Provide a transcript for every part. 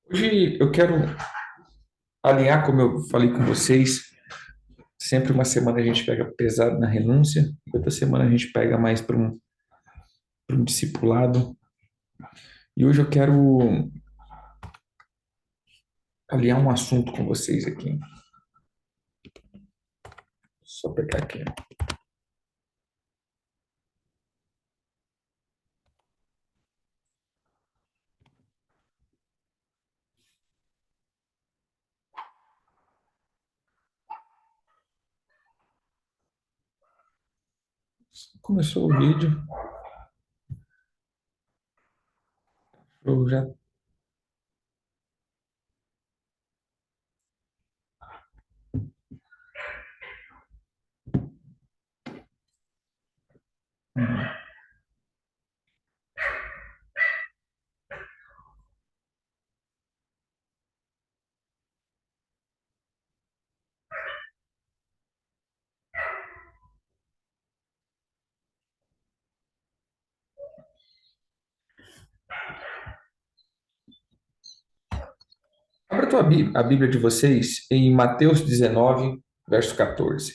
Hoje eu quero alinhar, como eu falei com vocês, sempre uma semana a gente pega pesado na renúncia, e outra semana a gente pega mais para um discipulado. E hoje eu quero alinhar um assunto com vocês aqui. Só pegar aqui. Começou o vídeo, eu já. Abra a Bíblia de vocês em Mateus 19, verso 14.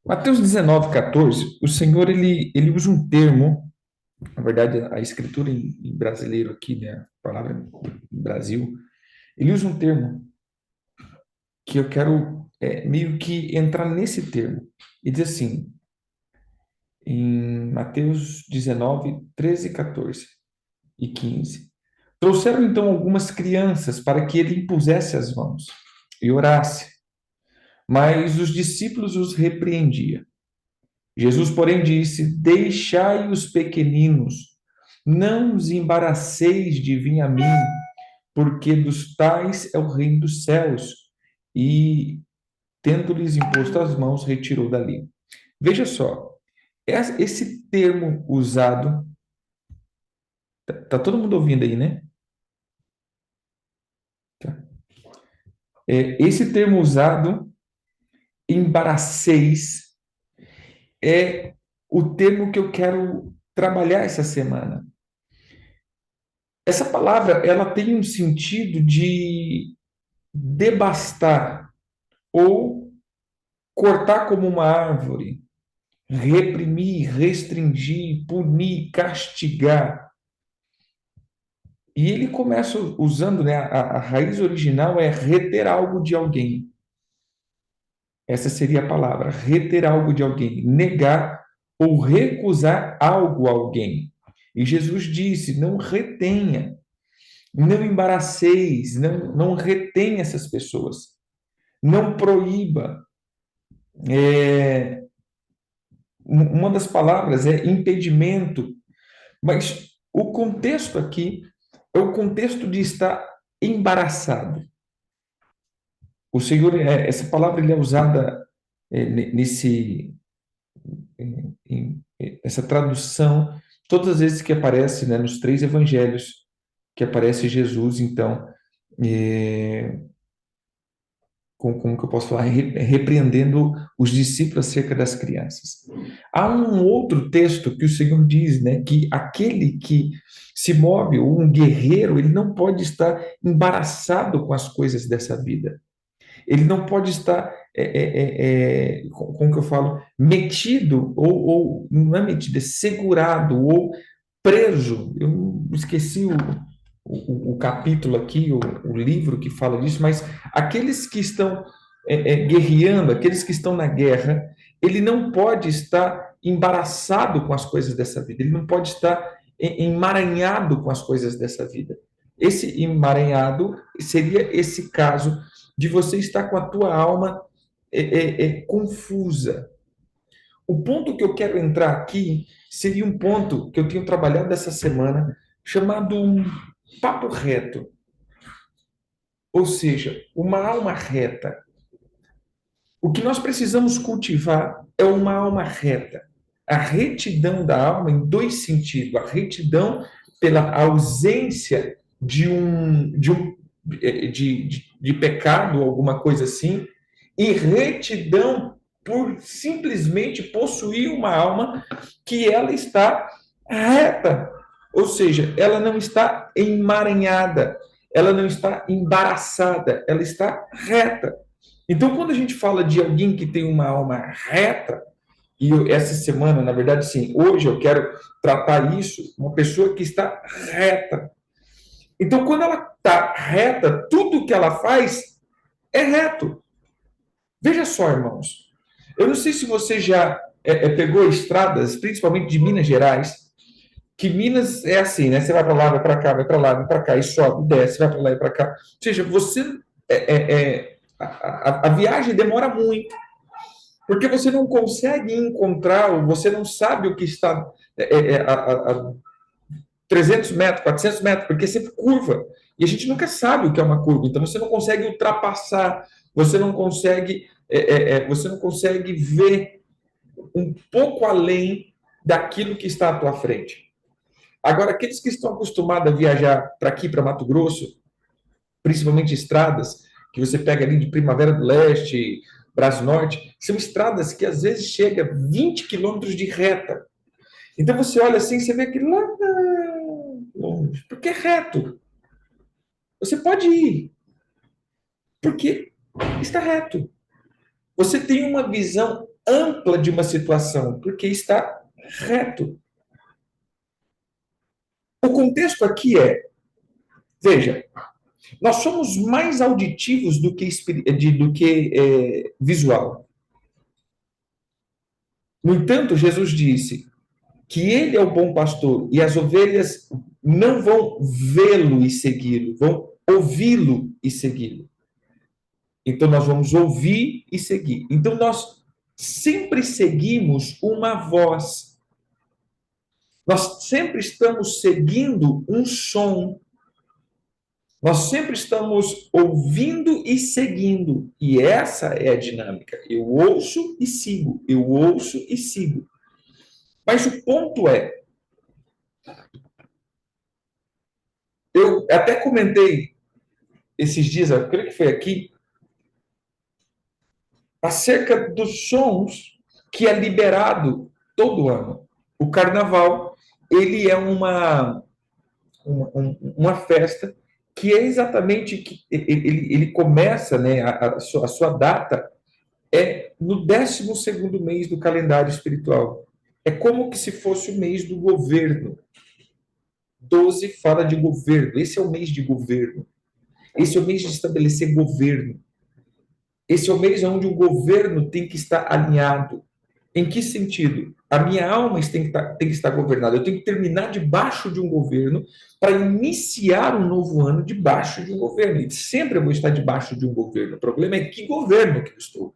Mateus 19, 14, o Senhor ele usa um termo. Na verdade, a escritura em brasileiro aqui, né, a palavra em Brasil, ele usa um termo que eu quero meio que entrar nesse termo. E diz assim, em Mateus 19, 13, 14 e 15. Trouxeram então algumas crianças para que ele impusesse as mãos e orasse, mas os discípulos os repreendiam. Jesus, porém, disse: Deixai os pequeninos, não os embaraceis de vir a mim, porque dos tais é o reino dos céus. E, tendo-lhes imposto as mãos, retirou dali. Veja só, esse termo usado, tá todo mundo ouvindo aí, né? Tá. Esse termo usado, embaraceis, é o termo que eu quero trabalhar essa semana. Essa palavra, ela tem um sentido de devastar ou cortar como uma árvore, reprimir, restringir, punir, castigar. E ele começa usando, né, a raiz original é reter algo de alguém. Essa seria a palavra, reter algo de alguém, negar ou recusar algo a alguém. E Jesus disse: não retenha, não embaraceis, não retenha essas pessoas, não proíba. É, uma das palavras é impedimento, mas o contexto aqui é o contexto de estar embaraçado. O Senhor, essa palavra ele é usada nesse essa tradução todas as vezes que aparece, né, nos três evangelhos que aparece Jesus, então, é, como que eu posso falar, repreendendo os discípulos acerca das crianças. Há um outro texto que o Senhor diz, né, que aquele que se move, ou um guerreiro, ele não pode estar embaraçado com as coisas dessa vida. Ele não pode estar, como que eu falo, metido, ou não é metido, é segurado, ou preso. Eu esqueci o capítulo aqui, o livro que fala disso, mas aqueles que estão guerreando, aqueles que estão na guerra, ele não pode estar embaraçado com as coisas dessa vida, ele não pode estar emaranhado com as coisas dessa vida. Esse emaranhado seria esse caso de você estar com a tua alma confusa. O ponto que eu quero entrar aqui seria um ponto que eu tenho trabalhado essa semana, chamado um papo reto, ou seja, uma alma reta. O que nós precisamos cultivar é uma alma reta. a retidão da alma em dois sentidos. A retidão pela ausência de pecado, alguma coisa assim, e retidão por simplesmente possuir uma alma que ela está reta, ou seja, ela não está emaranhada, ela não está embaraçada, ela está reta. Então, quando a gente fala de alguém que tem uma alma reta, e essa semana, na verdade, sim, hoje eu quero tratar isso, uma pessoa que está reta. Então, quando ela está reta, tudo que ela faz é reto. Veja só, irmãos. Eu não sei se você já pegou estradas, principalmente de Minas Gerais, que Minas é assim, né? Você vai para lá, vai para cá, vai para lá, vai para cá, e sobe, desce, vai para lá e para cá. Ou seja, você a viagem demora muito, porque você não consegue encontrar, ou você não sabe o que está a 300 metros, 400 metros, porque é sempre curva. E a gente nunca sabe o que é uma curva. Então você não consegue ultrapassar, você não consegue ver um pouco além daquilo que está à tua frente. Agora, aqueles que estão acostumados a viajar para aqui, para Mato Grosso, principalmente estradas, que você pega ali de Primavera do Leste, Braço Norte, são estradas que às vezes chega a 20 quilômetros de reta. Então você olha assim, você vê que lá longe, porque é reto. Você pode ir, porque está reto. Você tem uma visão ampla de uma situação, porque está reto. O contexto aqui veja, nós somos mais auditivos do que visual. No entanto, Jesus disse que ele é o bom pastor e as ovelhas não vão vê-lo e segui-lo, vão ouvi-lo e segui-lo. Então, nós vamos ouvir e seguir. Então, nós sempre seguimos uma voz. Nós sempre estamos seguindo um som. Nós sempre estamos ouvindo e seguindo. E essa é a dinâmica. Eu ouço e sigo. Eu ouço e sigo. Mas o ponto eu até comentei esses dias, eu creio que foi aqui, acerca dos sons que é liberado todo ano. O carnaval, ele é uma festa que é exatamente que ele começa, né, a sua data é no 12º mês do calendário espiritual. É como que se fosse o mês do governo. 12 fala de governo. Esse é o mês de governo. Esse é o mês de estabelecer governo. Esse é o mês onde o governo tem que estar alinhado. Em que sentido? A minha alma tem que estar governada. Eu tenho que terminar debaixo de um governo para iniciar um novo ano debaixo de um governo. E sempre eu vou estar debaixo de um governo. O problema é que governo que eu estou.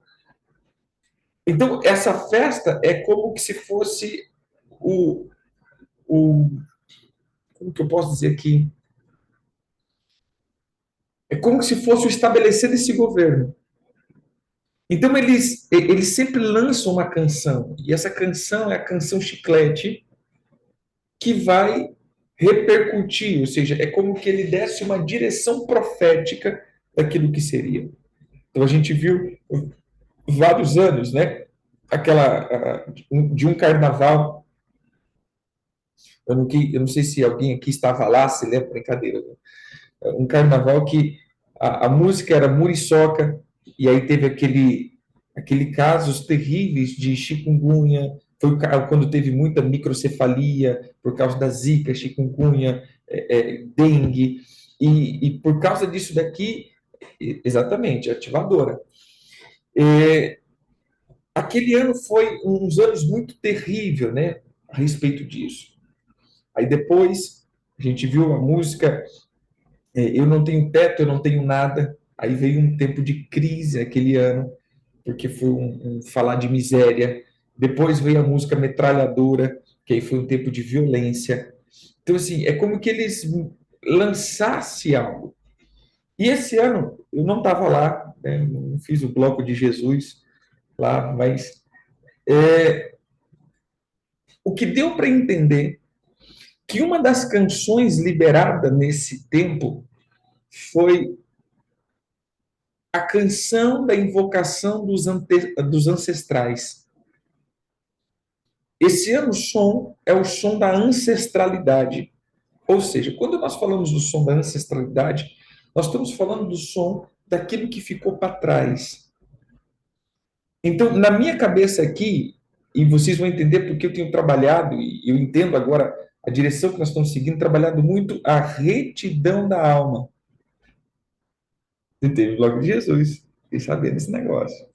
Então, essa festa é como que se fosse o como que eu posso dizer aqui? É como se fosse o estabelecer desse governo. Então, eles sempre lançam uma canção, e essa canção é a canção chiclete, que vai repercutir, ou seja, é como que ele desse uma direção profética daquilo que seria. Então, a gente viu vários anos, né? De um carnaval, eu não sei se alguém aqui estava lá, se lembra, brincadeira, né? Um carnaval que a música era muriçoca, e aí teve aquele casos terríveis de chikungunya, foi quando teve muita microcefalia por causa da zika, chikungunya, dengue, e por causa disso daqui, exatamente, ativadora. Aquele ano foi uns anos muito terrível, né, a respeito disso. Aí depois a gente viu a música Eu não tenho teto, eu não tenho nada. Aí veio um tempo de crise aquele ano, porque foi um falar de miséria. Depois veio a música Metralhadora, que aí foi um tempo de violência. Então, assim, é como que eles lançassem algo. E esse ano, eu não estava lá, né, não fiz o Bloco de Jesus lá, mas O que deu para entender que uma das canções liberada nesse tempo foi a canção da invocação dos ancestrais. Esse ano o som é o som da ancestralidade. Ou seja, quando nós falamos do som da ancestralidade, nós estamos falando do som daquilo que ficou para trás. Então, na minha cabeça aqui, e vocês vão entender porque eu tenho trabalhado, e eu entendo agora a direção que nós estamos seguindo, trabalhado muito a retidão da alma. Entende? Logo de Jesus. Fiquei sabendo desse negócio.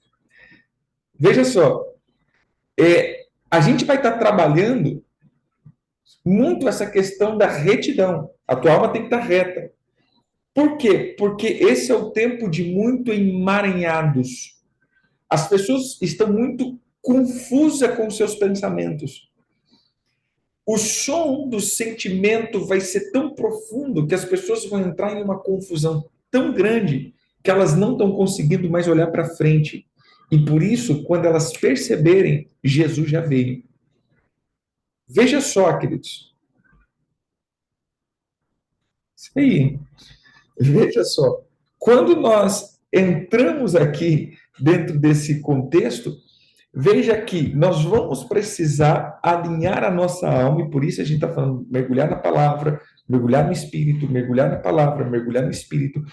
Veja só, a gente vai estar trabalhando muito essa questão da retidão. A tua alma tem que estar reta. Por quê? Porque esse é o tempo de muito emaranhados. As pessoas estão muito confusas com seus pensamentos. O som do sentimento vai ser tão profundo que as pessoas vão entrar em uma confusão tão grande que elas não estão conseguindo mais olhar para frente. E por isso, quando elas perceberem, Jesus já veio. Veja só, queridos. Isso aí. Veja só. Quando nós entramos aqui dentro desse contexto, veja que nós vamos precisar alinhar a nossa alma, e por isso a gente está falando mergulhar na palavra, mergulhar no Espírito, mergulhar na palavra, mergulhar no Espírito,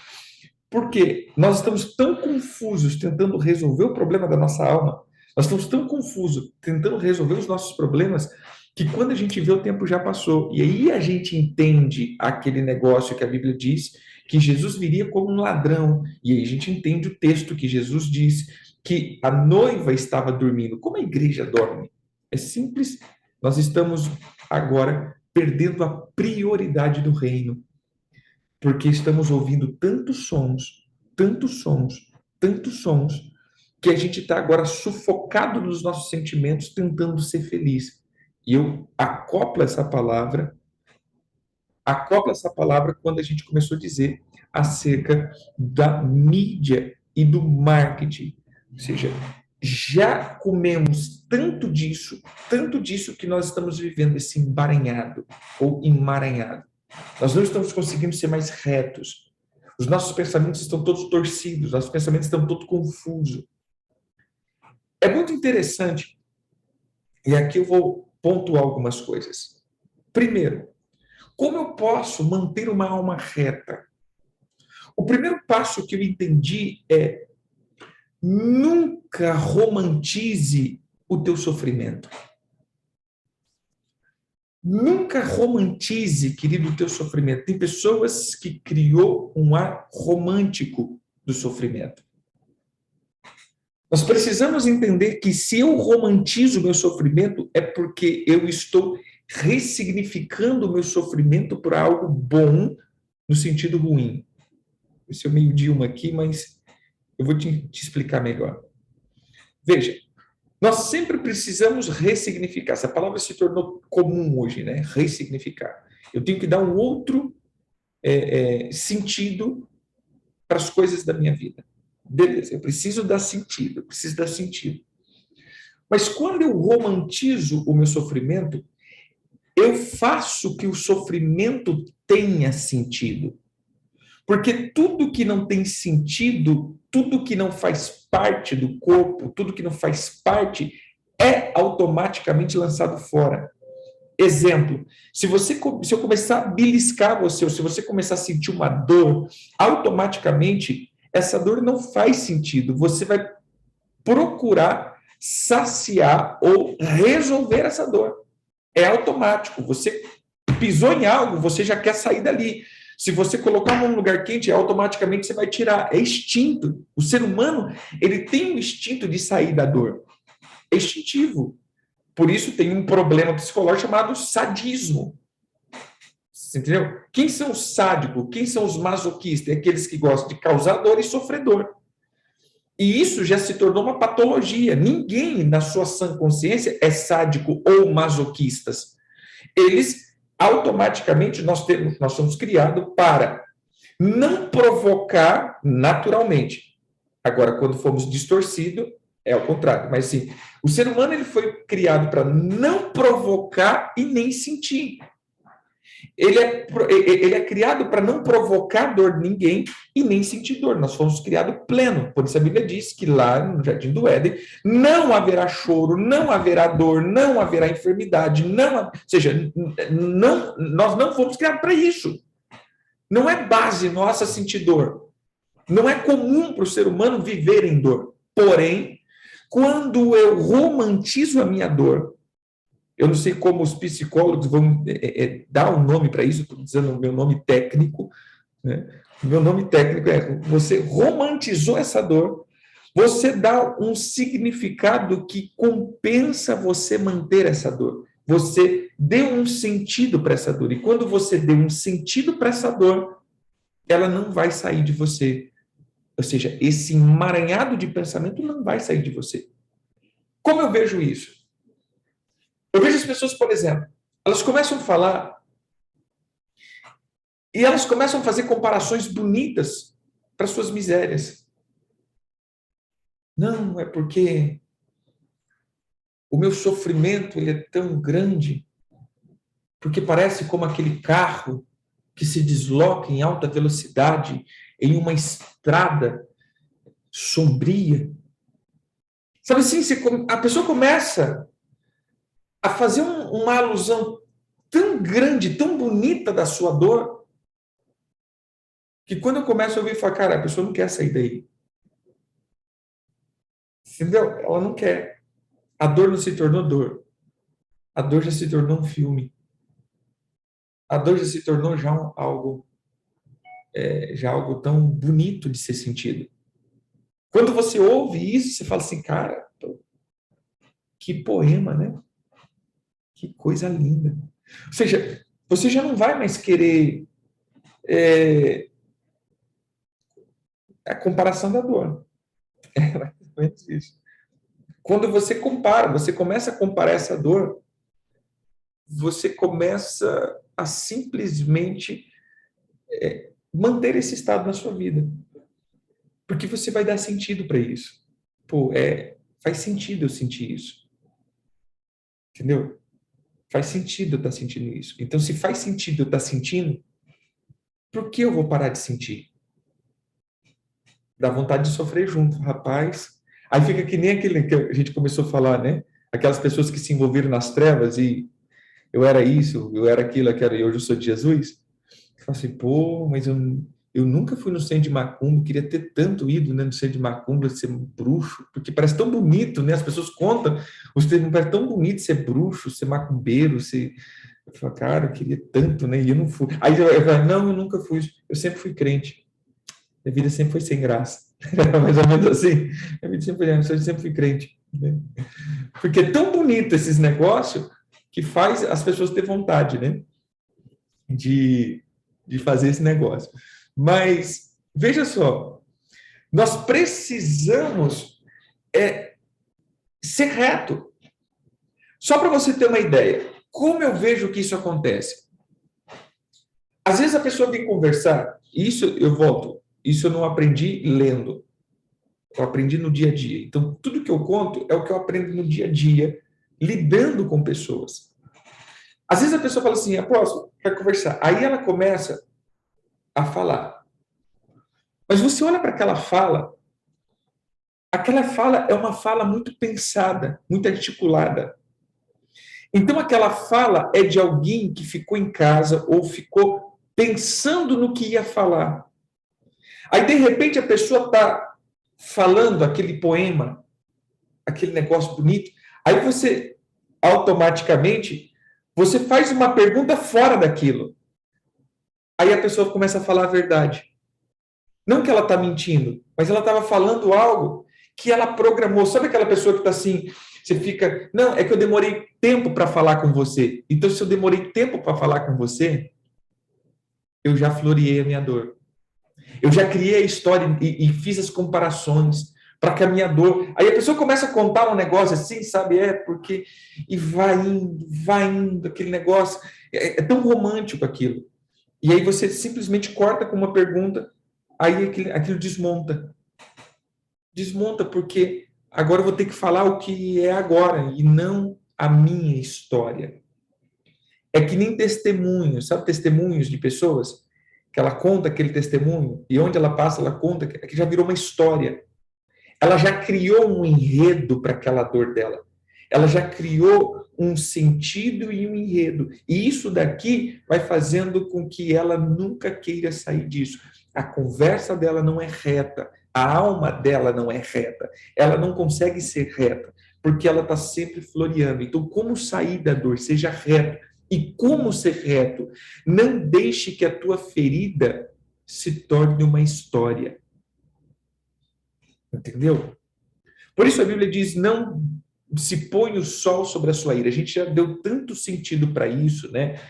porque nós estamos tão confusos tentando resolver o problema da nossa alma, nós estamos tão confusos tentando resolver os nossos problemas, que quando a gente vê o tempo já passou, e aí a gente entende aquele negócio que a Bíblia diz, que Jesus viria como um ladrão, e aí a gente entende o texto que Jesus diz, que a noiva estava dormindo. Como a igreja dorme? É simples, nós estamos agora perdendo a prioridade do reino, porque estamos ouvindo tantos sons, tantos sons, tantos sons, que a gente está agora sufocado nos nossos sentimentos, tentando ser feliz. E eu acoplo essa palavra quando a gente começou a dizer acerca da mídia e do marketing. Ou seja, já comemos tanto disso que nós estamos vivendo esse embaranhado ou emaranhado. Nós não estamos conseguindo ser mais retos. Os nossos pensamentos estão todos torcidos, nossos pensamentos estão todos confusos. É muito interessante, e aqui eu vou pontuar algumas coisas. Primeiro, como eu posso manter uma alma reta? O primeiro passo que eu entendi é: nunca romantize o teu sofrimento. Nunca romantize, querido, o teu sofrimento. Tem pessoas que criou um ar romântico do sofrimento. Nós precisamos entender que se eu romantizo o meu sofrimento, é porque eu estou ressignificando o meu sofrimento por algo bom no sentido ruim. Esse é o meio Dilma aqui, mas eu vou te explicar melhor. Veja, nós sempre precisamos ressignificar. Essa palavra se tornou comum hoje, né? Ressignificar. Eu tenho que dar um outro sentido para as coisas da minha vida. Beleza, eu preciso dar sentido, Mas quando eu romantizo o meu sofrimento, eu faço que o sofrimento tenha sentido. Porque tudo que não tem sentido, tudo que não faz parte do corpo, tudo que não faz parte, é automaticamente lançado fora. Exemplo, se eu começar a beliscar você, ou se você começar a sentir uma dor, automaticamente essa dor não faz sentido. Você vai procurar saciar ou resolver essa dor. É automático. Você pisou em algo, você já quer sair dali. Se você colocar a mão num lugar quente, automaticamente você vai tirar. É instinto. O ser humano, ele tem um instinto de sair da dor. É instintivo. Por isso tem um problema psicológico chamado sadismo. Você entendeu? Quem são os sádicos? Quem são os masoquistas? É aqueles que gostam de causar dor e sofrer dor. E isso já se tornou uma patologia. Ninguém, na sua sã consciência, é sádico ou masoquistas. Eles, automaticamente, nós somos criados para não provocar naturalmente. Agora, quando fomos distorcidos, É ao contrário, mas sim, o ser humano ele foi criado para não provocar e nem sentir. Ele é criado para não provocar dor em ninguém e nem sentir dor. Nós fomos criados pleno. Por isso a Bíblia diz que lá no Jardim do Éden não haverá choro, não haverá dor, não haverá enfermidade, ou seja, não, nós não fomos criados para isso. Não é base nossa sentir dor. Não é comum para o ser humano viver em dor. Porém, quando eu romantizo a minha dor, eu não sei como os psicólogos vão dar um nome para isso, estou dizendo o meu nome técnico, né? O meu nome técnico é: você romantizou essa dor, você dá um significado que compensa você manter essa dor. Você deu um sentido para essa dor. E quando você deu um sentido para essa dor, ela não vai sair de você. Ou seja, esse emaranhado de pensamento não vai sair de você. Como eu vejo isso? Eu vejo as pessoas, por exemplo, elas começam a falar e elas começam a fazer comparações bonitas para suas misérias. Não, é porque o meu sofrimento ele é tão grande, porque parece como aquele carro que se desloca em alta velocidade em uma estrada sombria. Sabe assim, a pessoa começa a fazer uma alusão tão grande, tão bonita da sua dor, que quando eu começo a ouvir, falar, cara, a pessoa não quer sair daí. Entendeu? Ela não quer. A dor não se tornou dor. A dor já se tornou um filme. A dor já se tornou já algo tão bonito de ser sentido. Quando você ouve isso, você fala assim, cara, que poema, né? Que coisa linda. Ou seja, você já não vai mais querer a comparação da dor. É mais ou menos isso. Quando você compara, você começa a comparar essa dor, você começa a simplesmente manter esse estado na sua vida. Porque você vai dar sentido para isso. Pô, faz sentido eu sentir isso. Entendeu? Faz sentido eu estar sentindo isso. Então, se faz sentido eu estar sentindo, por que eu vou parar de sentir? Dá vontade de sofrer junto, rapaz. Aí fica que nem aquele que a gente começou a falar, né? Aquelas pessoas que se envolveram nas trevas e eu era isso, eu era aquilo, e hoje eu sou de Jesus. Fala assim, pô, mas eu nunca fui no centro de macumba, queria ter tanto ido, né, no centro de macumba, ser um bruxo, porque parece tão bonito, né? As pessoas contam, os termos, parece tão bonito ser bruxo, ser macumbeiro, ser... Eu falo, cara, eu queria tanto, né? E eu não fui. Aí eu falo, não, eu nunca fui, eu sempre fui crente. Minha vida sempre foi sem graça. Era mais ou menos assim. Minha vida sempre foi, eu sempre fui crente. Né? Porque é tão bonito esses negócios que faz as pessoas ter vontade, né? De fazer esse negócio. Mas, veja só, nós precisamos ser reto. Só para você ter uma ideia, como eu vejo que isso acontece? Às vezes a pessoa vem conversar, e isso eu volto, isso eu não aprendi lendo, eu aprendi no dia a dia. Então, tudo que eu conto é o que eu aprendo no dia a dia, lidando com pessoas. Às vezes a pessoa fala assim, apóstolo, quer conversar. Aí ela começa a falar. Mas você olha para aquela fala é uma fala muito pensada, muito articulada. Então, aquela fala é de alguém que ficou em casa ou ficou pensando no que ia falar. Aí, de repente, a pessoa está falando aquele poema, aquele negócio bonito, aí você, automaticamente, você faz uma pergunta fora daquilo. Aí a pessoa começa a falar a verdade. Não que ela está mentindo, mas ela estava falando algo que ela programou. Sabe aquela pessoa que está assim, você fica... Não, é que eu demorei tempo para falar com você. Então, se eu demorei tempo para falar com você, eu já floreei a minha dor. Eu já criei a história e fiz as comparações para que a minha dor... Aí a pessoa começa a contar um negócio assim, sabe? Porque... E vai indo, aquele negócio. É tão romântico aquilo. E aí você simplesmente corta com uma pergunta, aí aquilo desmonta. Desmonta porque agora eu vou ter que falar o que é agora e não a minha história. É que nem testemunhos, sabe testemunhos de pessoas? Que ela conta aquele testemunho e onde ela passa, ela conta que já virou uma história. Ela já criou um enredo para aquela dor dela. Ela já criou um sentido e um enredo. E isso daqui vai fazendo com que ela nunca queira sair disso. A conversa dela não é reta. A alma dela não é reta. Ela não consegue ser reta, porque ela está sempre floreando. Então, como sair da dor? Seja reto. E como ser reto? Não deixe que a tua ferida se torne uma história. Entendeu? Por isso a Bíblia diz: não se põe o sol sobre a sua ira. A gente já deu tanto sentido para isso, né?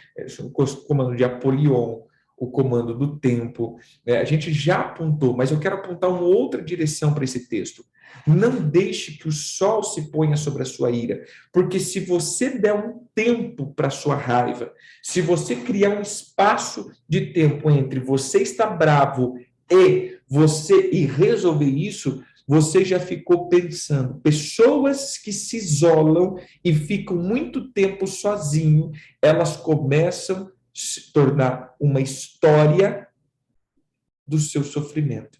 O comando de Apolion, o comando do tempo, né? A gente já apontou, mas eu quero apontar uma outra direção para esse texto. Não deixe que o sol se ponha sobre a sua ira, porque se você der um tempo para a sua raiva, se você criar um espaço de tempo entre você estar bravo e resolver isso, você já ficou pensando. Pessoas que se isolam e ficam muito tempo sozinho, elas começam a se tornar uma história do seu sofrimento.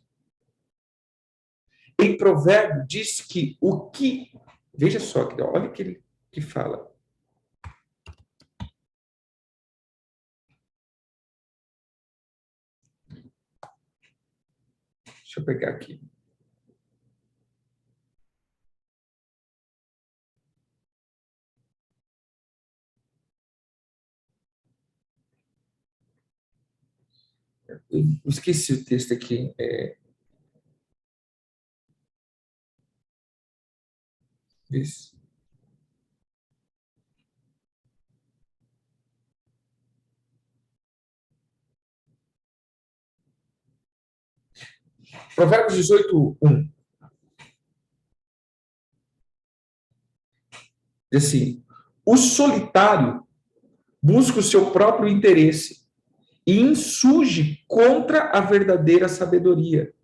Em Provérbio diz que o que... Veja só, olha o que ele que fala. Deixa eu pegar aqui. Eu esqueci o texto aqui. Isso. Provérbios 18:1. Diz assim: o solitário busca o seu próprio interesse e insurge contra a verdadeira sabedoria.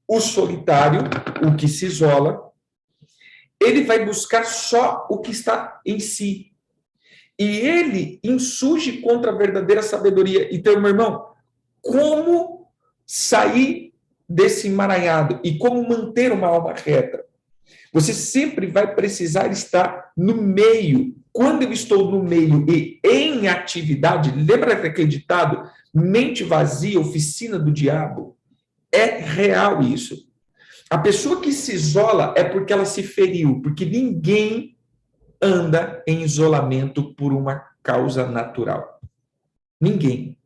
O solitário, o que se isola, ele vai buscar só o que está em si. E ele insurge contra a verdadeira sabedoria. Então, meu irmão, como sair desse emaranhado e como manter uma alma reta? Você sempre vai precisar estar no meio. Quando eu estou no meio e em atividade, lembra daquele ditado? Mente vazia, oficina do diabo. É real isso. A pessoa que se isola é porque ela se feriu, porque ninguém anda em isolamento por uma causa natural. Ninguém.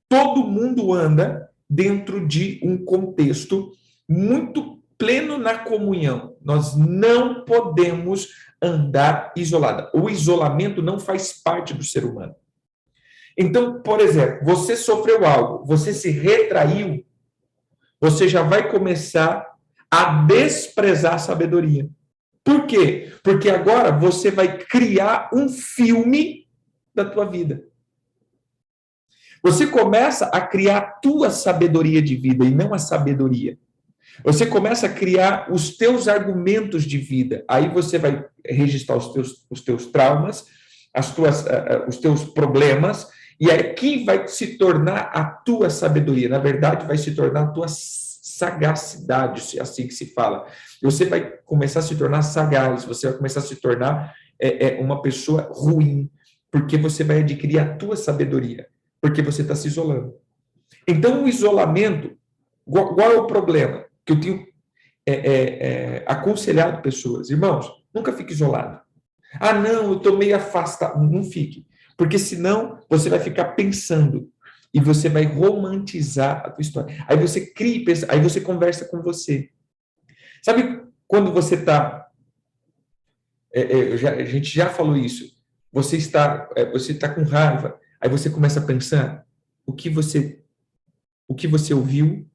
Todo mundo anda dentro de um contexto muito pleno na comunhão. Nós não podemos andar isolada. O isolamento não faz parte do ser humano. Então, por exemplo, você sofreu algo, você se retraiu, você já vai começar a desprezar a sabedoria. Por quê? Porque agora você vai criar um filme da tua vida. Você começa a criar a tua sabedoria de vida e não a sabedoria. Você começa a criar os teus argumentos de vida. Aí você vai registrar os teus traumas, os teus problemas, e aqui vai se tornar a tua sabedoria. Na verdade, vai se tornar a tua sagacidade, assim que se fala. Você vai começar a se tornar sagaz, você vai começar a se tornar uma pessoa ruim, porque você vai adquirir a tua sabedoria, porque você está se isolando. Então, o isolamento, qual é o problema? Que eu tenho aconselhado pessoas, irmãos, nunca fique isolado. Ah, não, eu estou meio afastado. Não fique, porque senão você vai ficar pensando e você vai romantizar a tua história. Aí você cria e pensa, aí você conversa com você. Sabe quando você está... a gente já falou isso. Você está com raiva, aí você começa a pensar o que você, o que você ouviu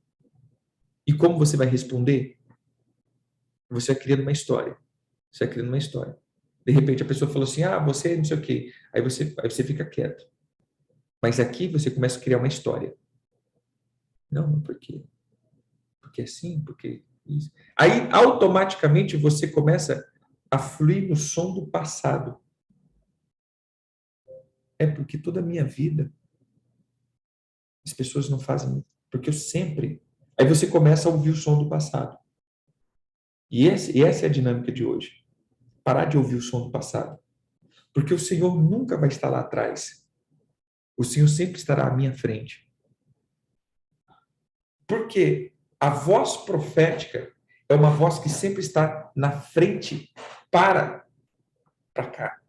e como você vai responder. Você vai criando uma história. Você vai criando uma história. De repente a pessoa falou assim, ah, você não sei o quê. Aí você fica quieto. Mas aqui você começa a criar uma história. Não, por quê? Porque assim, porque... Isso. Aí, automaticamente, você começa a fluir no som do passado. É porque toda a minha vida as pessoas não fazem, porque eu sempre. Aí você começa a ouvir o som do passado. E essa é a dinâmica de hoje. Parar de ouvir o som do passado. Porque o Senhor nunca vai estar lá atrás. O Senhor sempre estará à minha frente. Porque a voz profética é uma voz que sempre está na frente para cá.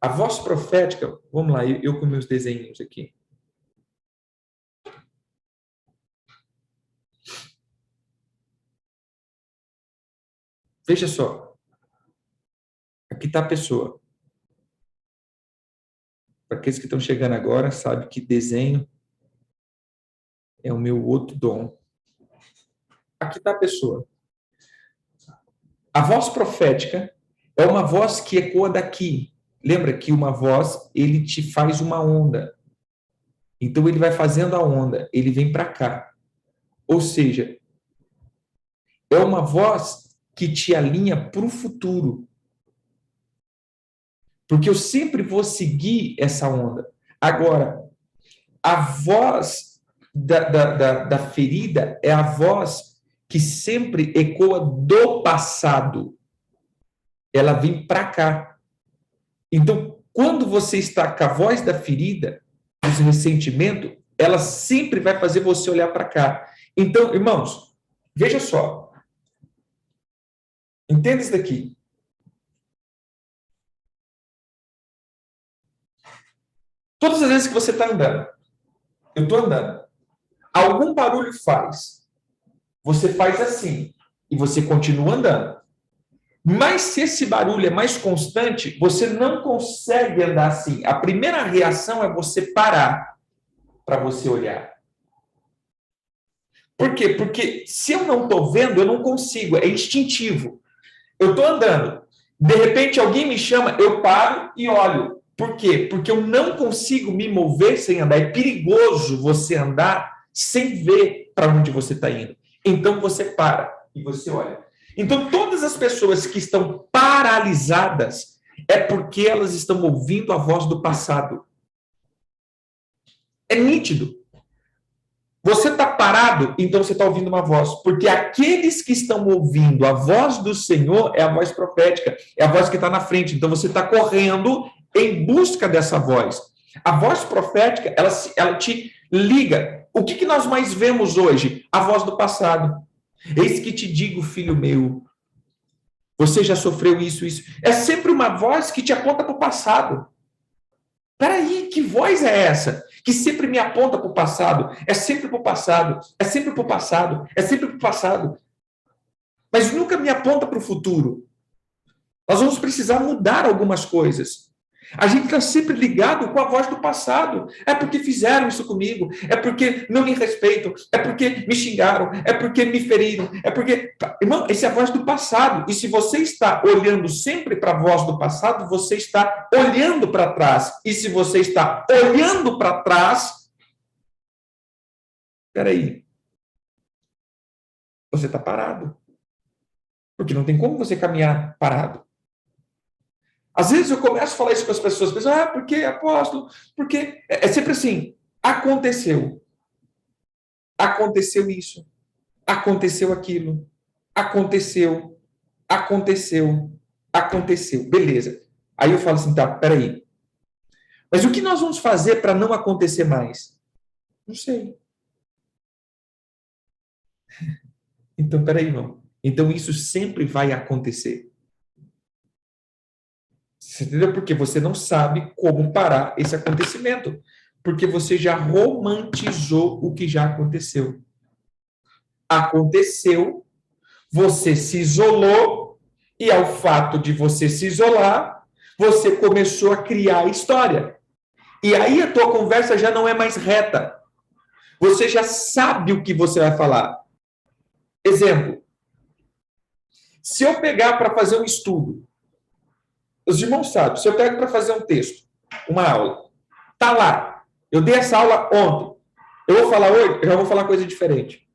A voz profética, vamos lá, eu com meus desenhos aqui. Veja só, aqui está a pessoa. Para aqueles que estão chegando agora, sabe que desenho é o meu outro dom. Aqui está a pessoa. A voz profética é uma voz que ecoa daqui. Lembra que uma voz, ele te faz uma onda. Então ele vai fazendo a onda, ele vem para cá. Ou seja, é uma voz que te alinha para o futuro. Porque eu sempre vou seguir essa onda. Agora, a voz da ferida é a voz que sempre ecoa do passado. Ela vem para cá. Então, quando você está com a voz da ferida, do ressentimento, ela sempre vai fazer você olhar para cá. Então, irmãos, veja só. Entenda isso daqui. Todas as vezes que você está andando, eu estou andando, algum barulho faz, você faz assim, e você continua andando. Mas se esse barulho é mais constante, você não consegue andar assim. A primeira reação é você parar para você olhar. Por quê? Porque se eu não estou vendo, eu não consigo, é instintivo. Eu estou andando, de repente alguém me chama, eu paro e olho. Por quê? Porque eu não consigo me mover sem andar. É perigoso você andar sem ver para onde você está indo. Então você para e você olha. Então todas as pessoas que estão paralisadas é porque elas estão ouvindo a voz do passado. É nítido. Você está parado, então você está ouvindo uma voz. Porque aqueles que estão ouvindo a voz do Senhor é a voz profética, é a voz que está na frente. Então você está correndo em busca dessa voz. A voz profética, ela te liga. O que nós mais vemos hoje? A voz do passado. Eis que te digo, filho meu, você já sofreu isso, isso. É sempre uma voz que te aponta para o passado. Peraí, que voz é essa? Que sempre me aponta para o passado. É sempre para o passado. É sempre para o passado. É sempre para o passado. Mas nunca me aponta para o futuro. Nós vamos precisar mudar algumas coisas. A gente está sempre ligado com a voz do passado. É porque fizeram isso comigo. É porque não me respeitam. É porque me xingaram. É porque me feriram. É porque. Irmão, essa é a voz do passado. E se você está olhando sempre para a voz do passado, você está olhando para trás. E se você está olhando para trás. Espera aí. Você está parado. Porque não tem como você caminhar parado. Às vezes eu começo a falar isso com as pessoas, pensam, porque apóstolo, porque é sempre assim, aconteceu isso, aconteceu aquilo, aconteceu, aconteceu, beleza. Aí eu falo assim, tá, peraí, mas o que nós vamos fazer para não acontecer mais? Não sei. Então, peraí, irmão. Então isso sempre vai acontecer. Você entendeu? Porque você não sabe como parar esse acontecimento. Porque você já romantizou o que já aconteceu. Aconteceu, você se isolou, e ao fato de você se isolar, você começou a criar a história. E aí a tua conversa já não é mais reta. Você já sabe o que você vai falar. Exemplo. Se eu pegar para fazer um estudo, os irmãos sabem, se eu pego para fazer um texto, uma aula, tá lá. Eu dei essa aula ontem. Eu vou falar hoje, eu já vou falar coisa diferente.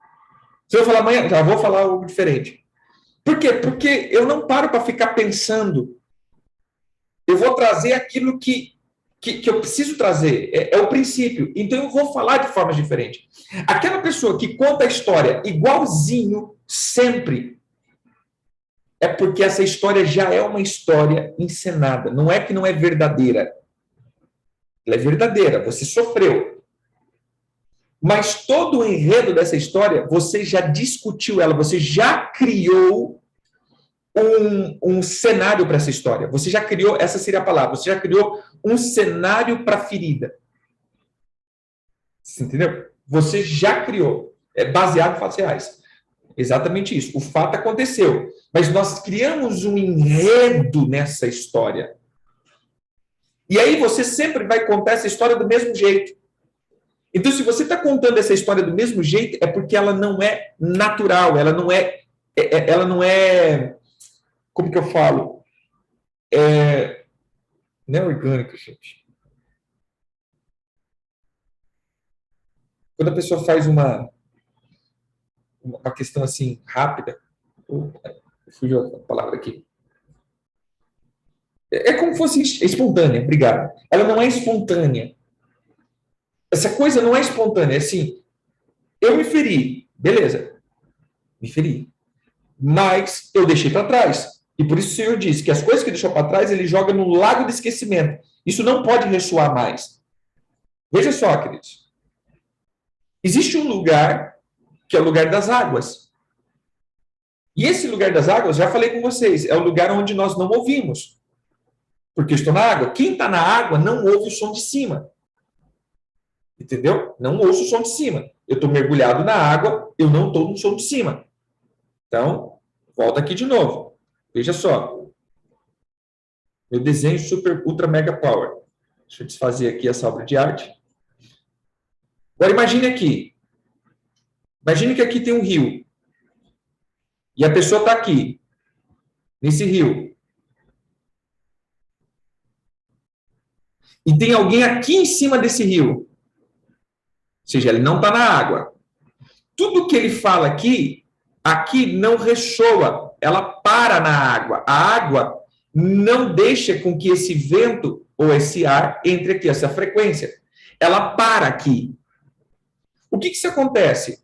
Se eu falar amanhã, já vou falar algo diferente. Por quê? Porque eu não paro para ficar pensando. Eu vou trazer aquilo que eu preciso trazer. É o princípio. Então eu vou falar de formas diferentes. Aquela pessoa que conta a história igualzinho, sempre, é porque essa história já é uma história encenada. Não é que não é verdadeira. Ela é verdadeira, você sofreu. Mas todo o enredo dessa história, você já discutiu ela, você já criou um cenário para essa história. Você já criou, essa seria a palavra, você já criou um cenário para a ferida. Você entendeu? Você já criou. É baseado em fatos reais. Exatamente isso. O fato aconteceu. Mas nós criamos um enredo nessa história. E aí você sempre vai contar essa história do mesmo jeito. Então, se você está contando essa história do mesmo jeito, é porque ela não é natural, ela não é, como que eu falo? Não é orgânico, gente. Quando a pessoa faz uma questão assim rápida, fugiu a palavra aqui. É como se fosse espontânea, obrigado. Ela não é espontânea. Essa coisa não é espontânea, é assim, eu me feri, beleza, me feri. Mas eu deixei para trás. E por isso o Senhor disse que as coisas que deixou para trás, ele joga no lago de esquecimento. Isso não pode ressoar mais. Veja só, queridos. Existe um lugar que é o lugar das águas. E esse lugar das águas, já falei com vocês, é o lugar onde nós não ouvimos. Porque eu estou na água. Quem está na água não ouve o som de cima. Entendeu? Não ouço o som de cima. Eu estou mergulhado na água, eu não estou no som de cima. Então, volta aqui de novo. Veja só. Meu desenho super, ultra, mega power. Deixa eu desfazer aqui essa obra de arte. Agora imagine aqui. Imagine que aqui tem um rio. E a pessoa está aqui, nesse rio. E tem alguém aqui em cima desse rio. Ou seja, ele não está na água. Tudo que ele fala aqui não ressoa. Ela para na água. A água não deixa com que esse vento ou esse ar entre aqui, essa frequência. Ela para aqui. O que isso acontece?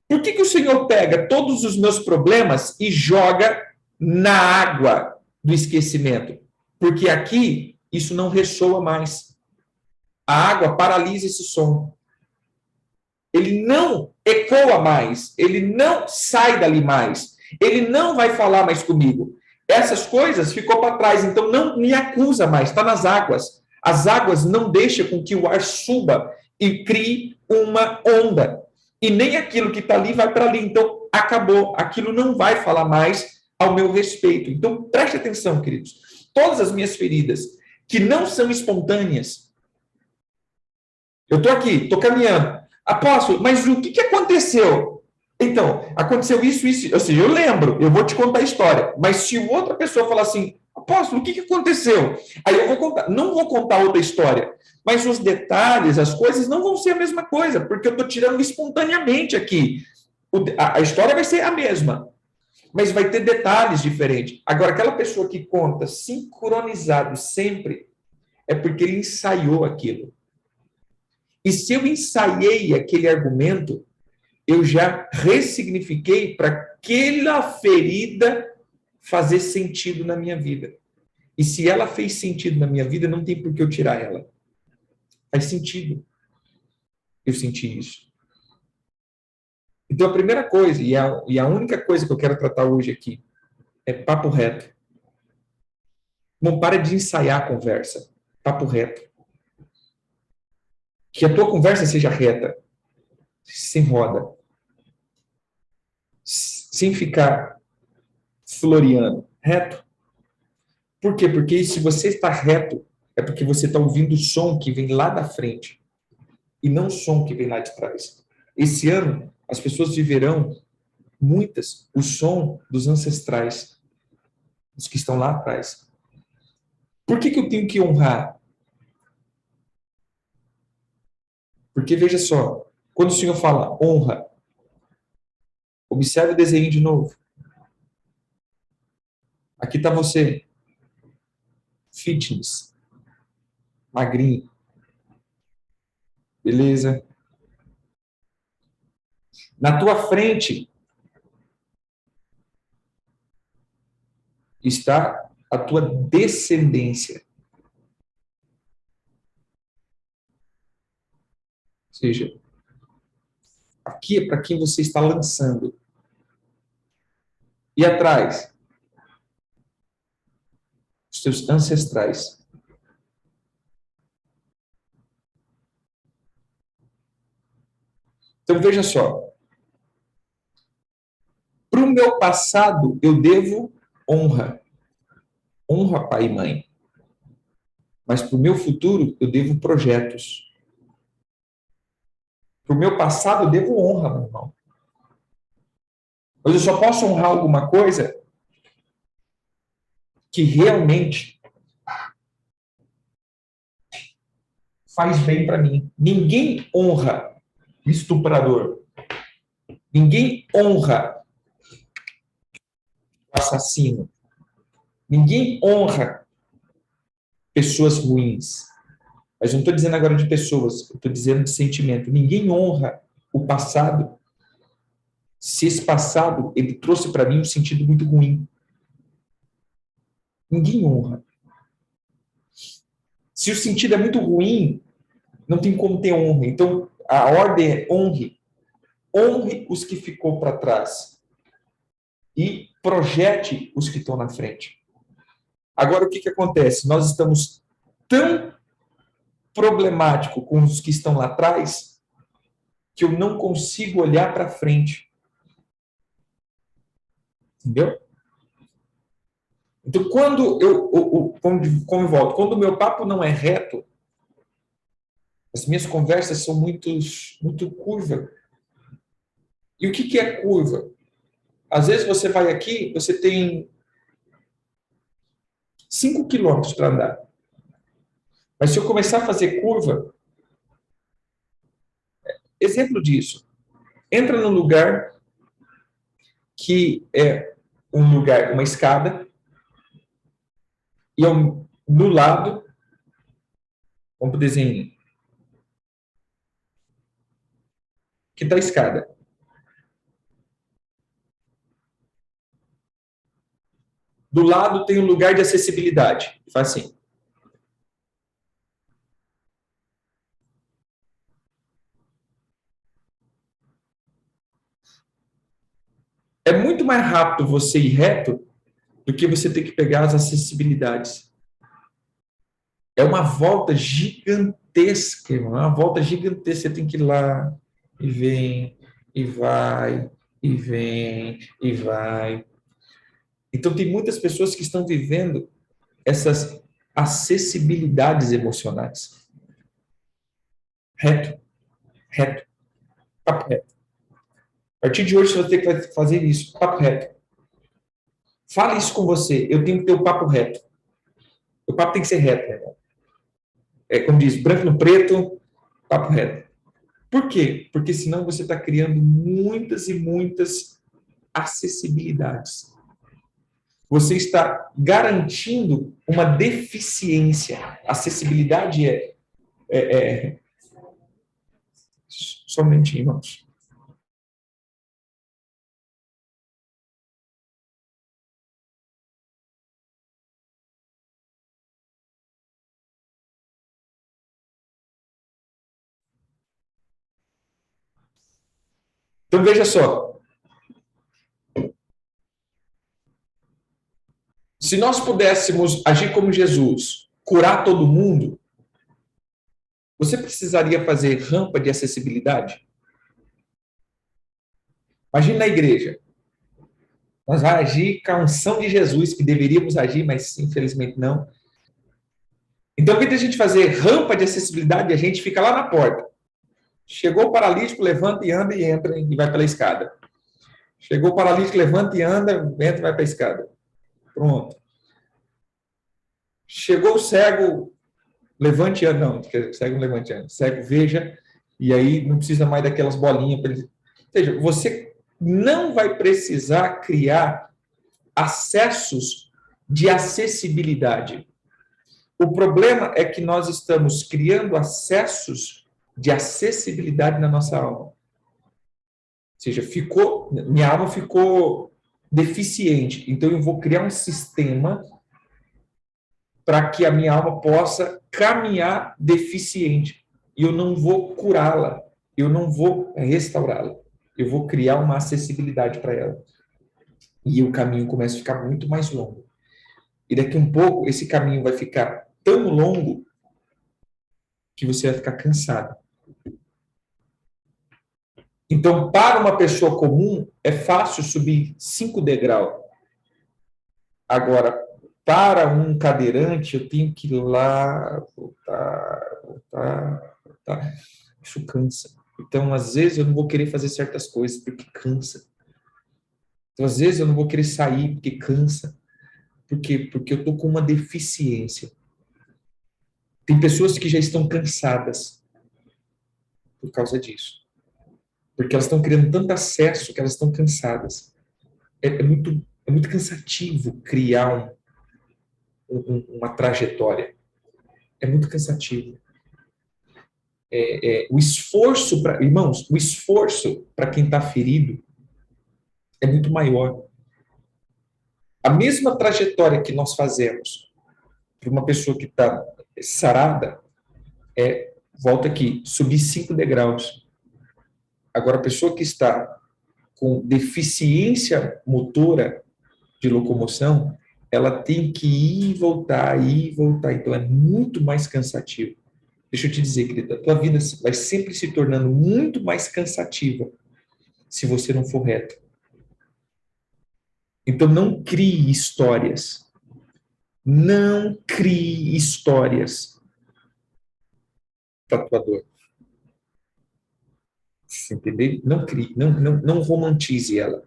Por que o Senhor pega todos os meus problemas e joga na água do esquecimento? Porque aqui isso não ressoa mais. A água paralisa esse som. Ele não ecoa mais, ele não sai dali mais, ele não vai falar mais comigo. Essas coisas ficou para trás, então não me acusa mais, está nas águas. As águas não deixam com que o ar suba e crie uma onda. E nem aquilo que está ali vai para ali. Então, acabou. Aquilo não vai falar mais ao meu respeito. Então, preste atenção, queridos. Todas as minhas feridas que não são espontâneas, eu estou aqui, estou caminhando. Apóstolo, mas o que aconteceu? Então, aconteceu isso. Ou seja, eu lembro, eu vou te contar a história. Mas se outra pessoa falar assim, apóstolo, o que aconteceu? Aí eu vou contar, não vou contar outra história. Mas os detalhes, as coisas não vão ser a mesma coisa, porque eu estou tirando espontaneamente aqui. A história vai ser a mesma, mas vai ter detalhes diferentes. Agora, aquela pessoa que conta sincronizado sempre, é porque ele ensaiou aquilo. E se eu ensaiei aquele argumento, eu já ressignifiquei para aquela ferida fazer sentido na minha vida. E se ela fez sentido na minha vida, não tem por que eu tirar ela. Faz sentido. Eu senti isso. Então, a primeira coisa, e a única coisa que eu quero tratar hoje aqui, é papo reto. Não para de ensaiar a conversa. Papo reto. Que a tua conversa seja reta, sem roda, sem ficar floreando. Reto. Por quê? Porque se você está reto, é porque você está ouvindo o som que vem lá da frente e não o som que vem lá de trás. Esse ano, as pessoas viverão, muitas, o som dos ancestrais, dos que estão lá atrás. Por que eu tenho que honrar? Porque, veja só, quando o Senhor fala honra, Observe o desenho de novo. Aqui está você, fitness, magrinho, beleza? Na tua frente está a tua descendência. Ou seja, aqui é para quem você está lançando. E atrás, os teus ancestrais. Então veja só. Para o meu passado, eu devo honra. Honra pai e mãe. Mas para o meu futuro, eu devo projetos. Para o meu passado, eu devo honra, meu irmão. Mas eu só posso honrar alguma coisa que realmente faz bem para mim. Ninguém honra estuprador. Ninguém honra assassino. Ninguém honra pessoas ruins. Mas eu não estou dizendo agora de pessoas, eu estou dizendo de sentimento. Ninguém honra o passado se esse passado ele trouxe para mim um sentido muito ruim. Ninguém honra. Se o sentido é muito ruim, não tem como ter honra. Então, a ordem é honre. Honre os que ficou para trás. E projete os que estão na frente. Agora, o que acontece? Nós estamos tão problemático com os que estão lá atrás que eu não consigo olhar para frente. Entendeu? Então, quando como eu volto, quando o meu papo não é reto, as minhas conversas são muito curva. E o que é curva? Às vezes você vai aqui, você tem 5 quilômetros para andar. Mas se eu começar a fazer curva, exemplo disso, entra num lugar que é um lugar, uma escada, e do lado, vamos para o desenho, que está a escada. Do lado tem um lugar de acessibilidade. Faz assim. É muito mais rápido você ir reto do que você ter que pegar as acessibilidades. É uma volta gigantesca, irmão. É uma volta gigantesca. Você tem que ir lá, e vem, e vai, e vem, e vai. Então, tem muitas pessoas que estão vivendo essas acessibilidades emocionais. Reto, reto, papo reto. A partir de hoje, você vai ter que fazer isso, papo reto. Fala isso com você. Eu tenho que ter o papo reto. O papo tem que ser reto, né, irmão? É como diz, branco no preto, papo reto. Por quê? Porque senão você está criando muitas e muitas acessibilidades. Você está garantindo uma deficiência. Acessibilidade é somente, irmãos. Então veja só, se nós pudéssemos agir como Jesus, curar todo mundo, você precisaria fazer rampa de acessibilidade? Imagina na igreja. Nós vamos agir com a unção de Jesus, que deveríamos agir, mas infelizmente não. Então, ao invés de a gente fazer rampa de acessibilidade, a gente fica lá na porta. Chegou o paralítico, levanta e anda e entra e vai pela escada. Chegou o paralítico, levanta e anda, entra e vai para a escada. Pronto. Chegou o cego, levante e anda. Não, cego não levante e anda. Cego veja, e aí não precisa mais daquelas bolinhas. Ou seja, você não vai precisar criar acessos de acessibilidade. O problema é que nós estamos criando acessos de acessibilidade na nossa alma. Ou seja, minha alma ficou deficiente, então eu vou criar um sistema para que a minha alma possa caminhar deficiente. E eu não vou curá-la, eu não vou restaurá-la. Eu vou criar uma acessibilidade para ela. E o caminho começa a ficar muito mais longo. E daqui a um pouco, esse caminho vai ficar tão longo que você vai ficar cansado. Então, para uma pessoa comum, é fácil subir 5 degraus. Agora, para um cadeirante, eu tenho que ir lá, voltar. Isso cansa. Então, às vezes, eu não vou querer fazer certas coisas porque cansa. Então, às vezes, eu não vou querer sair porque cansa. Por quê? Porque eu estou com uma deficiência. Tem pessoas que já estão cansadas por causa disso. Porque elas estão criando tanto acesso que elas estão cansadas. É muito cansativo criar uma trajetória. É muito cansativo. O esforço para, irmãos, o esforço para quem está ferido é muito maior. A mesma trajetória que nós fazemos para uma pessoa que está sarada volta aqui, subir 5 degraus. Agora, a pessoa que está com deficiência motora de locomoção, ela tem que ir e voltar, ir e voltar. Então, é muito mais cansativo. Deixa eu te dizer, querida, a tua vida vai sempre se tornando muito mais cansativa se você não for reto. Então, não crie histórias. Não crie histórias para tua dor. Você entendeu? Não crie, não romantize ela.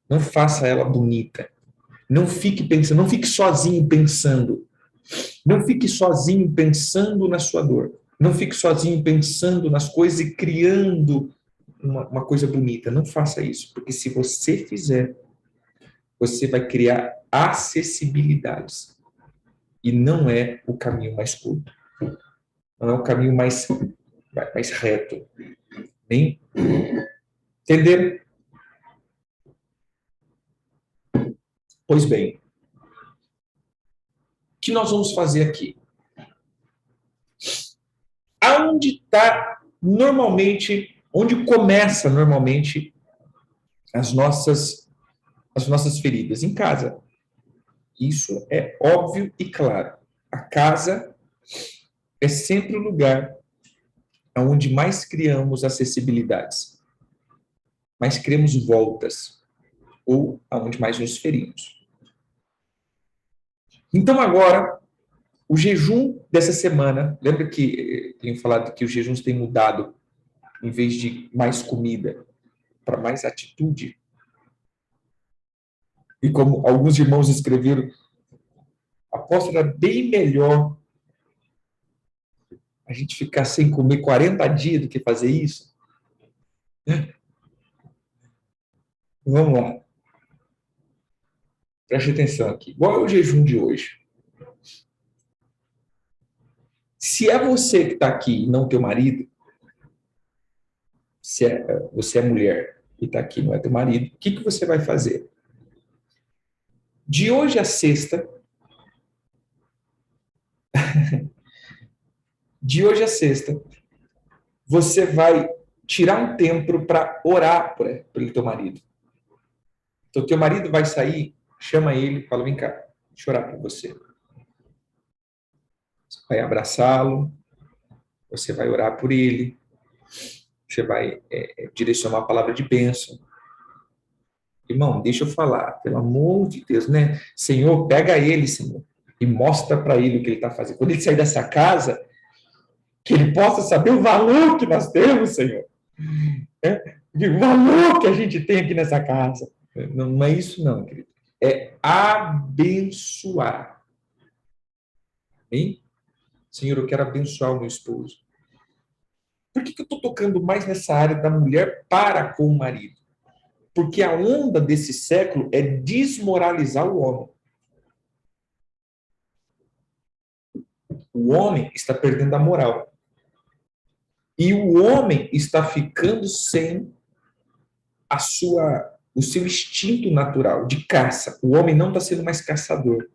Não faça ela bonita. Não fique pensando, não fique sozinho pensando. Não fique sozinho pensando na sua dor. Não fique sozinho pensando nas coisas e criando uma coisa bonita. Não faça isso, porque se você fizer, você vai criar acessibilidades. E não é o caminho mais curto. Não é o caminho mais reto. Bem? Entenderam? Pois bem, o que nós vamos fazer aqui? Aonde está normalmente, onde começa normalmente as nossas feridas? Em casa. Isso é óbvio e claro. A casa é sempre o lugar onde mais criamos acessibilidades, mais criamos voltas, ou aonde mais nos ferimos. Então, agora, o jejum dessa semana, lembra que tenho falado que os jejuns têm mudado, em vez de mais comida, para mais atitude? E como alguns irmãos escreveram, apóstolo, era bem melhor a gente ficar sem comer 40 dias do que fazer isso? Vamos lá. Preste atenção aqui. Qual é o jejum de hoje? Se é você que está aqui e não teu marido, se você é mulher e está aqui e não é teu marido, o que você vai fazer? De hoje a sexta, você vai tirar um tempo para orar pelo teu marido. Então, teu marido vai sair, chama ele, fala, vem cá, deixa eu orar por você. Você vai abraçá-lo, você vai orar por ele, você vai direcionar uma palavra de bênção. Irmão, deixa eu falar, pelo amor de Deus, né? Senhor, pega ele, Senhor, e mostra para ele o que ele está fazendo. Quando ele sair dessa casa, que ele possa saber o valor que nós temos, Senhor. O valor que a gente tem aqui nessa casa. Não é isso, não, querido. É abençoar. Hein? Senhor, eu quero abençoar o meu esposo. Por que eu estou tocando mais nessa área da mulher para com o marido? Porque a onda desse século é desmoralizar o homem. O homem está perdendo a moral. E o homem está ficando sem o seu instinto natural de caça. O homem não está sendo mais caçador.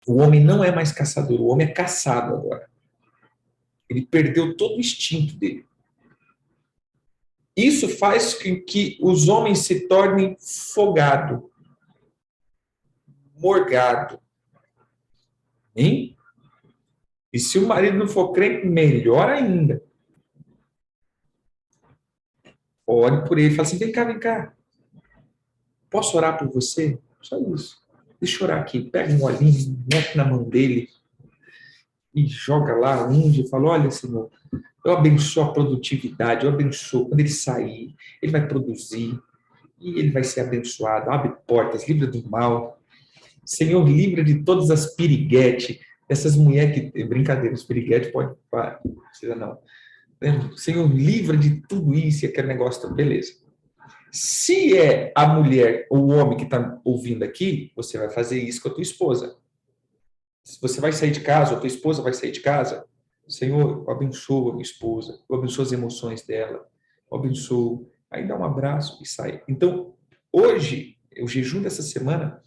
O homem não é mais caçador, o homem é caçado agora. Ele perdeu todo o instinto dele. Isso faz com que os homens se tornem folgado, morgado. Hein? E se o marido não for crente, melhor ainda. Ore por ele, fala assim, vem cá. Posso orar por você? Só isso. Deixa eu orar aqui. Pega um olhinho, mete na mão dele e joga lá, unge e fala, olha, Senhor, eu abençoo a produtividade, eu abençoo quando ele sair, ele vai produzir e ele vai ser abençoado. Abre portas, livra do mal. Senhor, livra de todas as piriguetes, essas mulheres que... Brincadeira, os piriguetes pode... Não precisa não. Senhor, livra de tudo isso e aquele negócio, beleza. Se é a mulher ou o homem que está ouvindo aqui, você vai fazer isso com a tua esposa. Se você vai sair de casa, ou a tua esposa vai sair de casa, Senhor, eu abençoo a minha esposa, eu abençoo as emoções dela, eu abençoo. Aí dá um abraço e sai. Então, hoje, o jejum dessa semana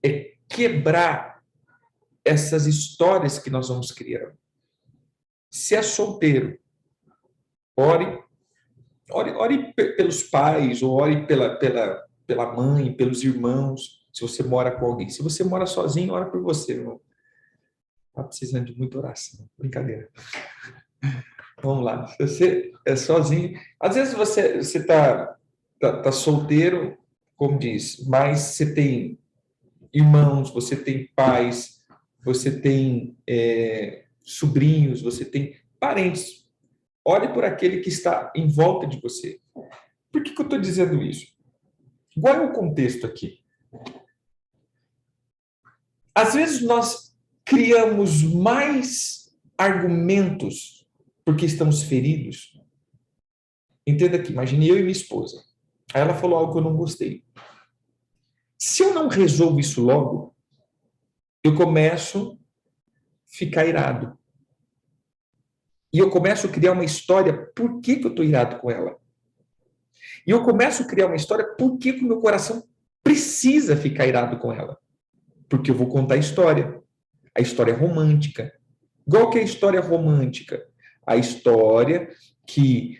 é quebrar essas histórias que nós vamos criando. Se é solteiro, ore, ore pelos pais, ou ore pela mãe, pelos irmãos, se você mora com alguém. Se você mora sozinho, ora por você, irmão. Está precisando de muita oração. Brincadeira. Vamos lá. Se você é sozinho, às vezes você tá solteiro, como diz, mas você tem irmãos, você tem pais, você tem sobrinhos, você tem parentes. Olhe por aquele que está em volta de você. Por que eu estou dizendo isso? Qual é o contexto aqui? Às vezes nós criamos mais argumentos porque estamos feridos. Entenda aqui, imagine eu e minha esposa. Aí ela falou algo que eu não gostei. Se eu não resolvo isso logo, eu começo a ficar irado. E eu começo a criar uma história por que eu estou irado com ela. E eu começo a criar uma história por que o meu coração precisa ficar irado com ela. Porque eu vou contar a história romântica. Qual que é a história romântica? A história que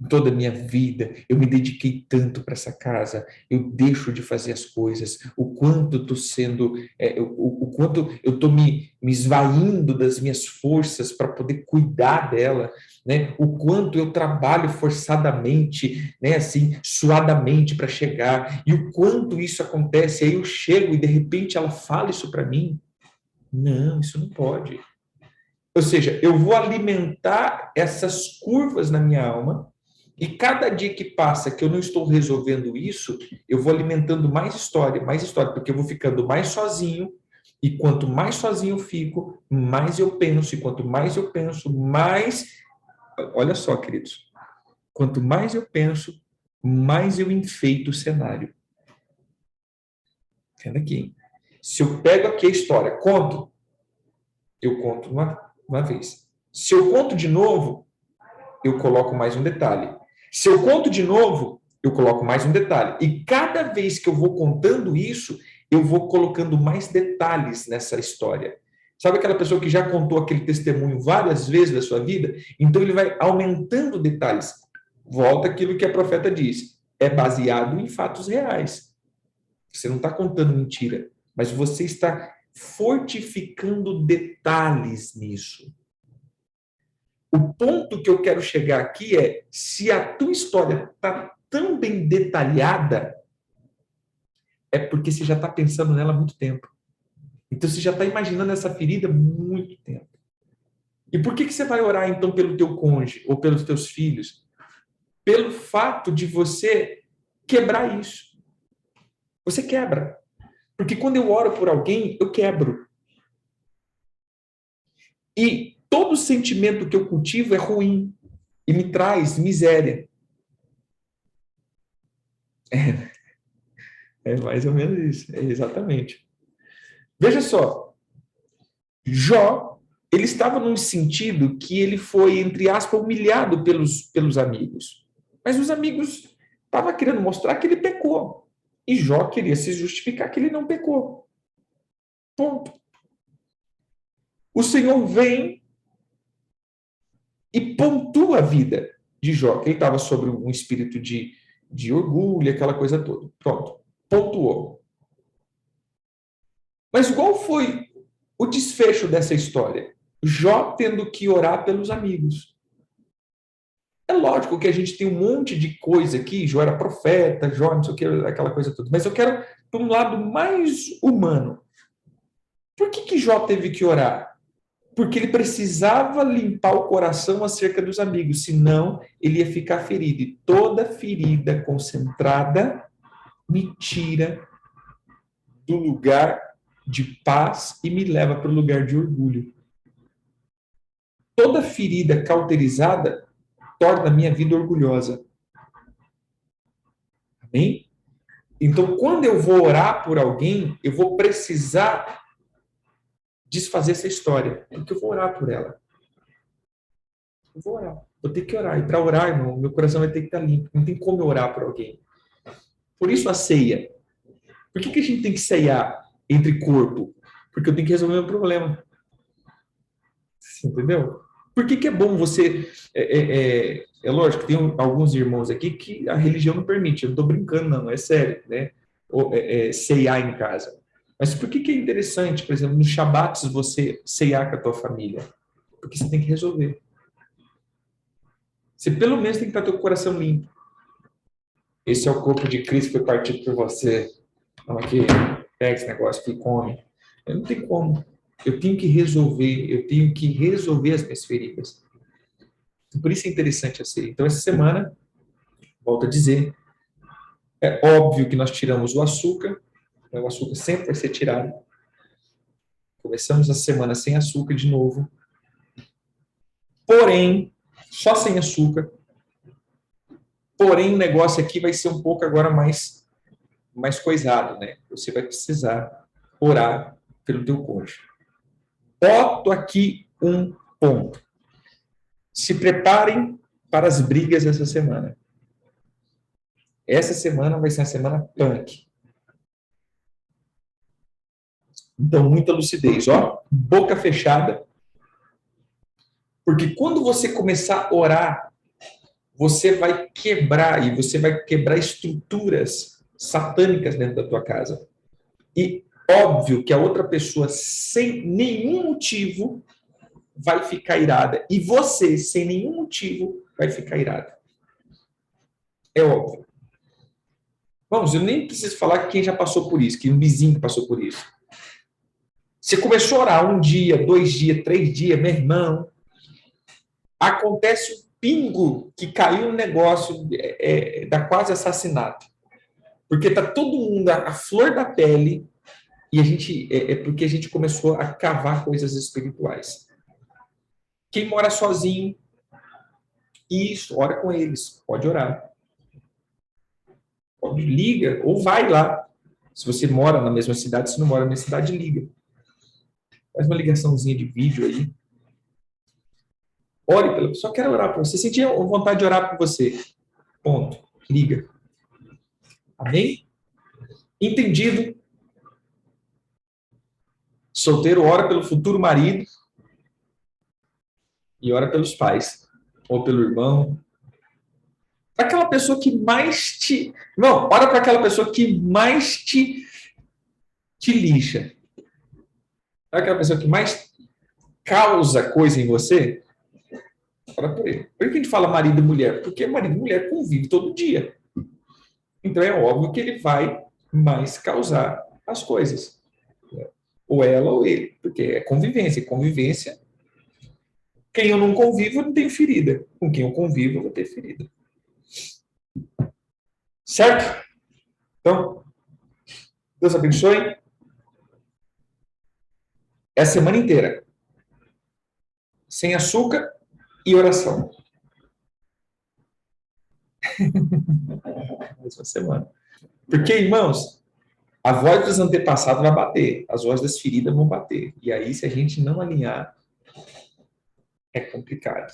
toda a minha vida eu me dediquei tanto para essa casa, eu deixo de fazer as coisas, o quanto eu estou sendo, o quanto eu estou me esvaindo das minhas forças para poder cuidar dela, né? O quanto eu trabalho forçadamente, né? Assim, suadamente para chegar, e o quanto isso acontece, aí eu chego e de repente ela fala isso para mim. Não, isso não pode. Ou seja, eu vou alimentar essas curvas na minha alma, e cada dia que passa que eu não estou resolvendo isso, eu vou alimentando mais história, porque eu vou ficando mais sozinho, e quanto mais sozinho eu fico, mais eu penso, e quanto mais eu penso, mais... Olha só, queridos, quanto mais eu penso, mais eu enfeito o cenário. Entenda aqui. Se eu pego aqui a história, eu conto uma vez. Se eu conto de novo, eu coloco mais um detalhe. Se eu conto de novo, eu coloco mais um detalhe. E cada vez que eu vou contando isso, eu vou colocando mais detalhes nessa história. Sabe aquela pessoa que já contou aquele testemunho várias vezes da sua vida? Então ele vai aumentando detalhes. Volta aquilo que a profeta diz. É baseado em fatos reais. Você não está contando mentira, mas você está fortificando detalhes nisso. O ponto que eu quero chegar aqui é, se a tua história está tão bem detalhada, é porque você já está pensando nela há muito tempo. Então, você já está imaginando essa ferida há muito tempo. E por que você vai orar, então, pelo teu cônjuge ou pelos teus filhos? Pelo fato de você quebrar isso. Você quebra. Porque quando eu oro por alguém, eu quebro. E todo sentimento que eu cultivo é ruim e me traz miséria. É mais ou menos isso, é exatamente. Veja só, Jó, ele estava num sentido que ele foi, entre aspas, humilhado pelos amigos. Mas os amigos estavam querendo mostrar que ele pecou. E Jó queria se justificar que ele não pecou. Ponto. O Senhor vem e pontua a vida de Jó, que ele estava sobre um espírito de orgulho, aquela coisa toda. Pronto. Pontuou. Mas qual foi o desfecho dessa história? Jó tendo que orar pelos amigos. É lógico que a gente tem um monte de coisa aqui, Jó era profeta, Jó não sei o que, aquela coisa toda. Mas eu quero para um lado mais humano. Por que Jó teve que orar? Porque ele precisava limpar o coração acerca dos amigos, senão ele ia ficar ferido. E toda ferida concentrada me tira do lugar de paz e me leva para o lugar de orgulho. Toda ferida cauterizada torna a minha vida orgulhosa. Amém? Então, quando eu vou orar por alguém, eu vou precisar desfazer essa história, porque eu vou orar por ela. Eu vou orar. Vou ter que orar. E para orar, irmão, meu coração vai ter que estar limpo. Não tem como eu orar por alguém. Por isso a ceia. Por que a gente tem que ceiar entre corpo? Porque eu tenho que resolver o meu problema. Você entendeu? Por que é bom você. É lógico que tem alguns irmãos aqui que a religião não permite. Eu não estou brincando, não, é sério, né? Ceiar em casa. Mas por que é interessante, por exemplo, nos Shabbats você ceiar com a tua família? Porque você tem que resolver. Você pelo menos tem que estar com o teu coração limpo. Esse é o corpo de Cristo que foi partido por você. Então aqui, pega esse negócio aqui e come. Eu não tenho como. Eu tenho que resolver as minhas feridas. Por isso é interessante a ceia. Então, essa semana, volto a dizer, é óbvio que nós tiramos o açúcar, né? O açúcar sempre vai ser tirado. Começamos a semana sem açúcar de novo. Porém, só sem açúcar. Porém, o negócio aqui vai ser um pouco agora mais coisado, né? Você vai precisar orar pelo teu cônjuge. Boto aqui um ponto. Se preparem para as brigas essa semana. Essa semana vai ser uma semana punk. Então, muita lucidez, ó, boca fechada, porque quando você começar a orar, você vai quebrar, e você vai quebrar estruturas satânicas dentro da tua casa. E óbvio que a outra pessoa, sem nenhum motivo, vai ficar irada. E você, sem nenhum motivo, vai ficar irada. É óbvio. Vamos, eu nem preciso falar que quem já passou por isso, que um vizinho passou por isso. Você começou a orar um dia, 2 dias, 3 dias, meu irmão, acontece um pingo que caiu no negócio, dá quase assassinato. Porque tá todo mundo à flor da pele e a gente porque a gente começou a cavar coisas espirituais. Quem mora sozinho, isso, ora com eles, pode orar. Pode, liga, ou vai lá. Se você mora na mesma cidade, se não mora na mesma cidade, liga. Faz uma ligaçãozinha de vídeo aí. Ore pela pessoa, quero orar por você. Sentir vontade de orar por você. Ponto. Liga. Amém? Entendido? Solteiro ora pelo futuro marido e ora pelos pais. Ou pelo irmão. Para aquela pessoa que mais te... Não, ora para aquela pessoa que mais te lixa. Para aquela pessoa que mais causa coisa em você. Ora por ele. Por que a gente fala marido e mulher? Porque marido e mulher convivem todo dia. Então é óbvio que ele vai mais causar as coisas. Ou ela ou ele. Porque é convivência. E convivência, quem eu não convivo, eu não tenho ferida. Com quem eu convivo, eu vou ter ferida. Certo? Então, Deus abençoe. É a semana inteira. Sem açúcar e oração. Mais uma semana. Porque, irmãos, a voz dos antepassados vai bater, as vozes das feridas vão bater. E aí, se a gente não alinhar, é complicado.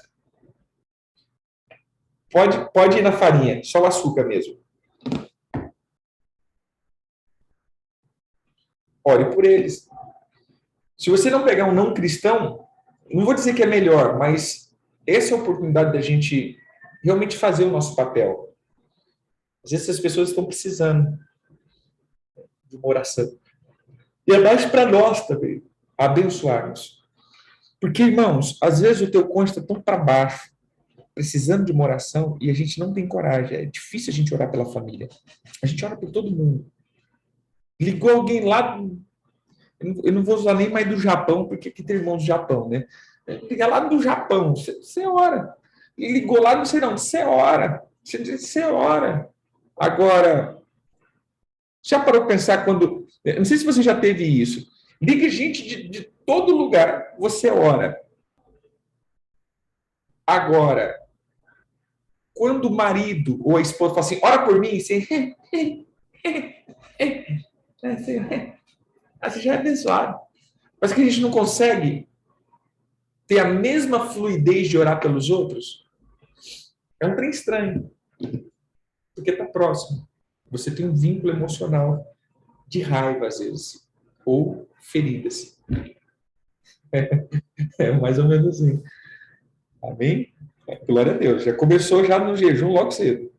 Pode ir na farinha, só o açúcar mesmo. Ore por eles. Se você não pegar um não cristão, não vou dizer que é melhor, mas essa é a oportunidade da gente realmente fazer o nosso papel. Às vezes essas pessoas estão precisando de uma oração. E é mais para nós também, abençoarmos. Porque, irmãos, às vezes o teu cônjuge está tão para baixo, precisando de uma oração, e a gente não tem coragem. É difícil a gente orar pela família. A gente ora por todo mundo. Ligou alguém lá, eu não vou usar nem mais do Japão, porque aqui tem irmãos do Japão, né? Liga lá do Japão, você ora. E ligou lá, não sei não, você ora. Você ora. Agora, já parou para pensar quando. Não sei se você já teve isso. Liga gente de todo lugar, você ora. Agora, quando o marido ou a esposa fala assim, ora por mim, você, você já é abençoado. Mas que a gente não consegue ter a mesma fluidez de orar pelos outros, é um trem estranho, porque está próximo. Você tem um vínculo emocional de raiva, às vezes, ou feridas. É mais ou menos assim. Amém? Glória a Deus. Já começou já no jejum logo cedo.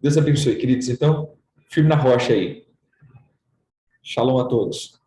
Deus abençoe, queridos. Então, firme na rocha aí. Shalom a todos.